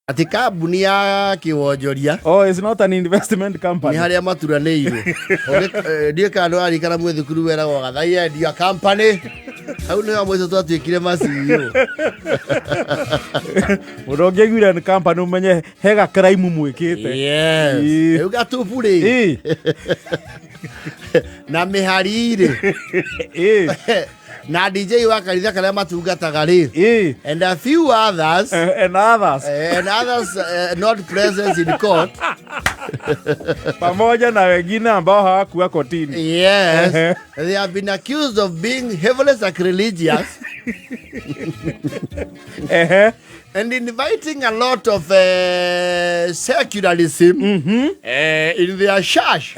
Ati kambuni ya kiwonjoria. Oh, it's not an investment company. Ni haria maturaneiru. Ndiye kando ari kana mwethukuru wera go gathaia ndia company. Hau ni amwe twatwikire maciio. Muronge gwira ni company umenye hega crime mwikite. Yes. Eu Gatubu ri. Na miharire. Na DJ wa kanitha kana matungataga ri. And a few others And others not present in court. Pamoja na wengine ambao hawakuwa kotini. Yes. They have been accused of being heavily sacrilegious. And inviting a lot of secularism in their church.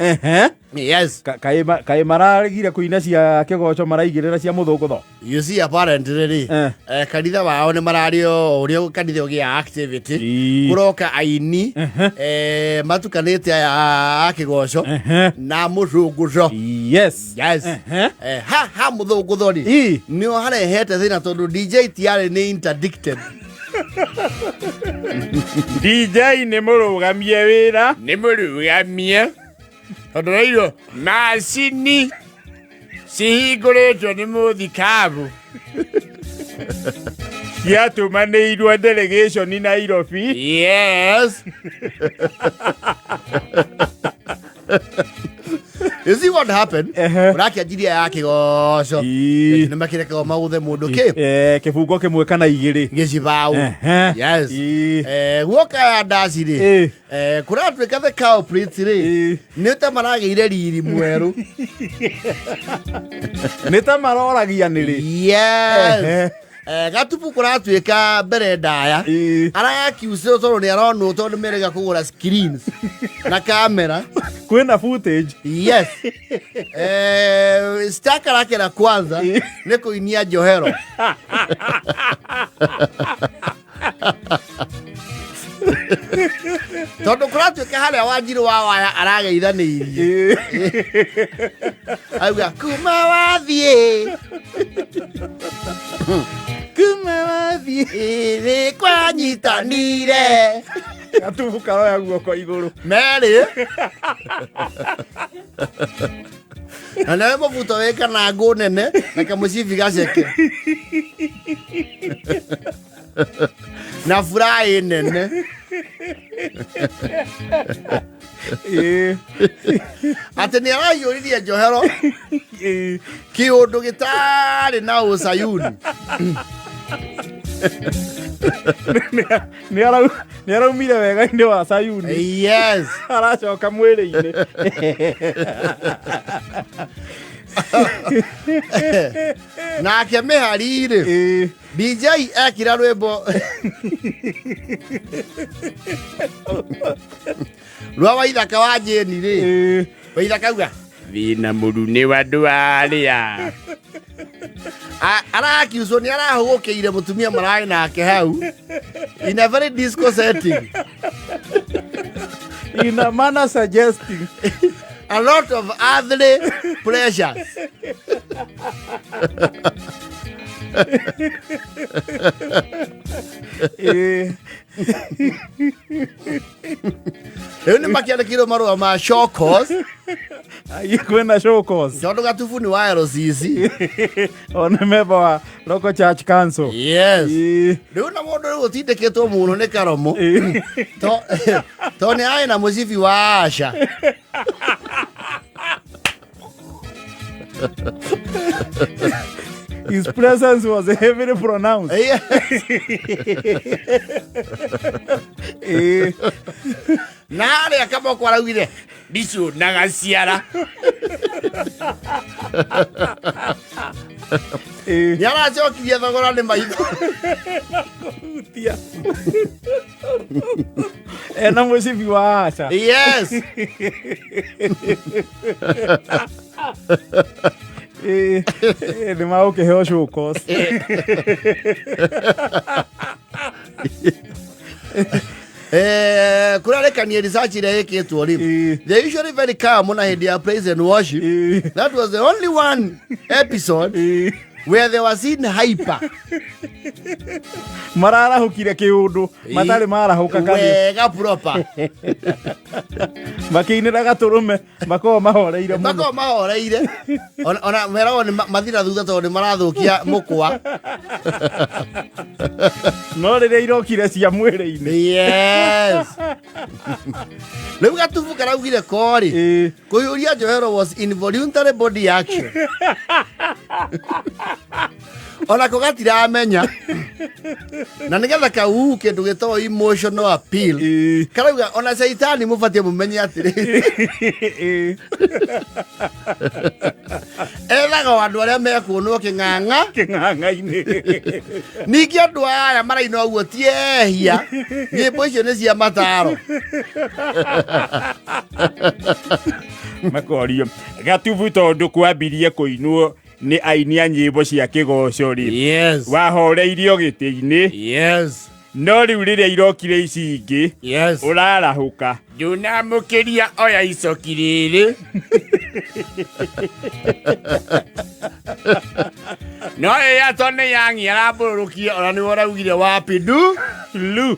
Yes. Kai maragire kuina cia kigoco maraigirira cia muthungutho. You see, apparently, kanitha wao ni marario uria kanitha ugia activity kuroka aini matukanite ya kigoco na muthungutho. Yes. Ha muthungutho ri ni harehete thina tondu DJ tiare ni interdicted. DJ ni murugamie wira. Ni murugamie. Odoiro macini cihinguritwo ni muthikabu ciatumanĩirwo delegation in Nairobi. Yes. You see what happened? Raki ajiria ya kigoco. Ni makireka mauthe mundu ki. Kibungo kimwe kana igiri. Gicibau. Yes. Guoka ya ndaci ri. Kuratwika the culprit ri. Ni ta marageire riri mweru. Ni ta maroragia ni ri. Yes. Gatubu kuratwika mbere ndaya. Arakiuse toro ni aronwo tondu merega kugura screens na camera. Kwena footage. Yes. Staka lake la kwanza ni kuinia Johero. Tondu kuratwika haria Wanjiru wa arageithaniirie. Auga kuma wathie. Kuma wathie ni kwanyitanire. Gatubu karoya guoko iguru. Meri. Na nawe mabuto weka na ngo nene na kamucibi gaceke. Na furahi nene. Ati ni arayuririe Johero kiundu gitari na ucayuni. Ni araumire wega-ini wa Sayuni. Yes. Aracoka mwiri-ini. Na akimiharire DJ ekira rwimbo rwa waithaka wa Jeni ri waithaka uga vina murune wa ndwaria arakiuso ni arahugukiire mutumia marai nake hau in a very disco setting, in a manner suggesting a lot of earthly pleasures. Ni makiandikirwo marua ma shokos. Kwena shokos. Tondu Gatubu ni wa RCC. On a member wa local church council. Yes. Riu na mundu riu utindikitwo muno ni karomo. To ni ai na mucibi wa Asha. His presence was heavily pronounced. Nare akaba kwaragire bisu nagaciara. Yara chokirie thogora ni maitho. Ena mucibi wa Asha. Yes. Ni mauke heo shukos. Kurarekania research ile yeketwo ri. They usually very calm on a praise and worship. That was the only one episode where they were seen hyper. Mararahukire kiundu matari marahuka kani Wega proper. Makiina gaturume mako mahoreire muno. Mako mahoreire. Ona merago ni mathira thutha tondu marathukia mukwa. No rire irokire cia mwiri-ini. Yes. Riu Gatubu karaugire kori. Kuyuria Njohero was involuntary body action. Ona ko gatiramenya. Na nigetha kau kindu gitagwo emotional appeal. Karauga ona shaitani mubatie mumenye atiri. Ethaga andu aria mekuonwo king'ang'a-ini. Ningĩ andũ aya maraina ũguo tiehia. Nyĩmbo icio nĩ cia mataro. Makorio Gatubu tondu kwambirie kuinwo ni aini a nyimbo cia kigoco ri. Yes. Wahoreirio giti-ini. Yes. No riu riria irokire ici ingi. Yes. Urarahuka. Ndunamukiria oya icoki riri. No ya tone yangi araburukia ona ni waraugire wapi du lu.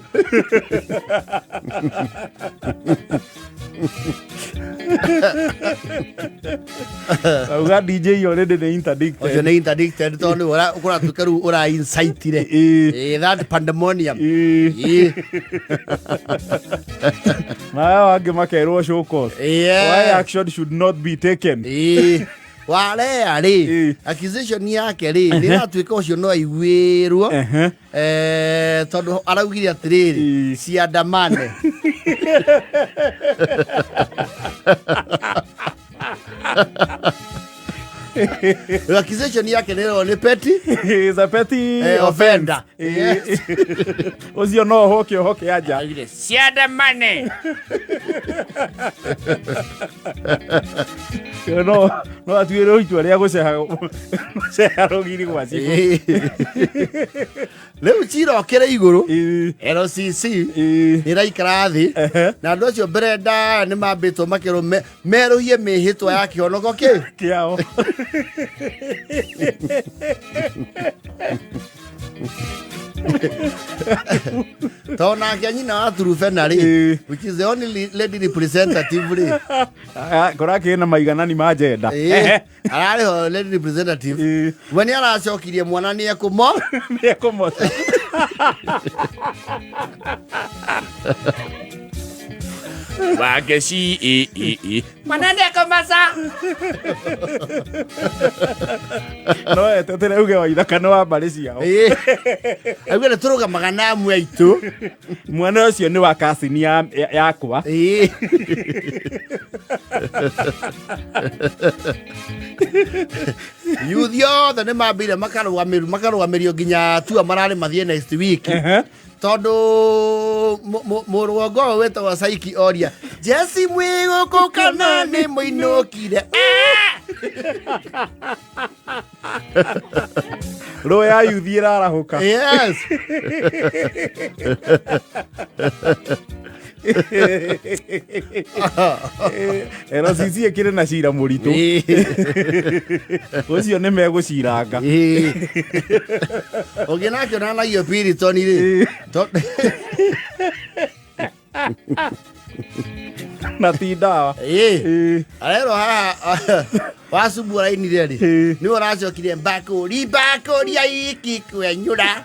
Auga DJ already the interdicted. Ojo ni interdicted tondu ukora tukaru ura insightire. That pandemonium. Maya wange makerwo show cause. Why action should not be taken. Wale ari accusation yake ri ni ratuika ucio no aiguirwo tondu araugire atiriri ciandamane. Accusation yake ni petty is a petty offender. Ucio no hoke aja ciandamane. No atuire itua ria guceha rogiri gwaci. Riu ciira okire iguru LCC iraikara thi na andu acio Brenda ni mambitwo makiro meruhie mihitwa ya kionoko kiao. Tona nyina wa Turufenari, which is the only lady representative. Korake na maiganani ma jenda. Arari ho lady representative. When aracokirie mwana ni ekumo. Ni ekumo. Wageci mwana ni ekomasa. No etetere uge wa ithakano wa mbari ciao. Agwire turugamaga na amwe aitu. Mwana ucio ni wa kasini yakwa. Youth yothe ni mambire makarugamirio nginya tua marari mathie next week. Tondu muruongo wetagwo Saiki oria Jesse mwiguku kana ni muinukire. Ro ya yuthi irarahuka. Yes. Ero sisi ekire na ciira muritu. Ucio ni meguciranga. Oginakio na nayo Piriton ri. Na ti dawa. Arero haha wasubura ini ri. Ni uracokire mbakuri ya iki kwenyura.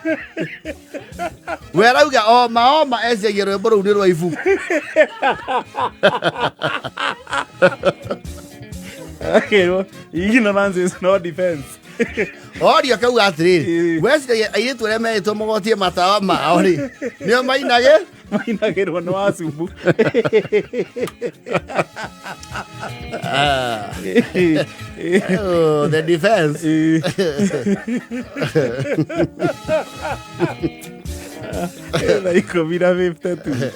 Werauga oma ece rwimbo ruu ni rwa ibu. Ignorance is no defense. Orio kauga atiriri weciria airitu aria meritwo mugotie matawa mao ri nio mainagirwo ni wacumbu. The defense. Na 10 na 52.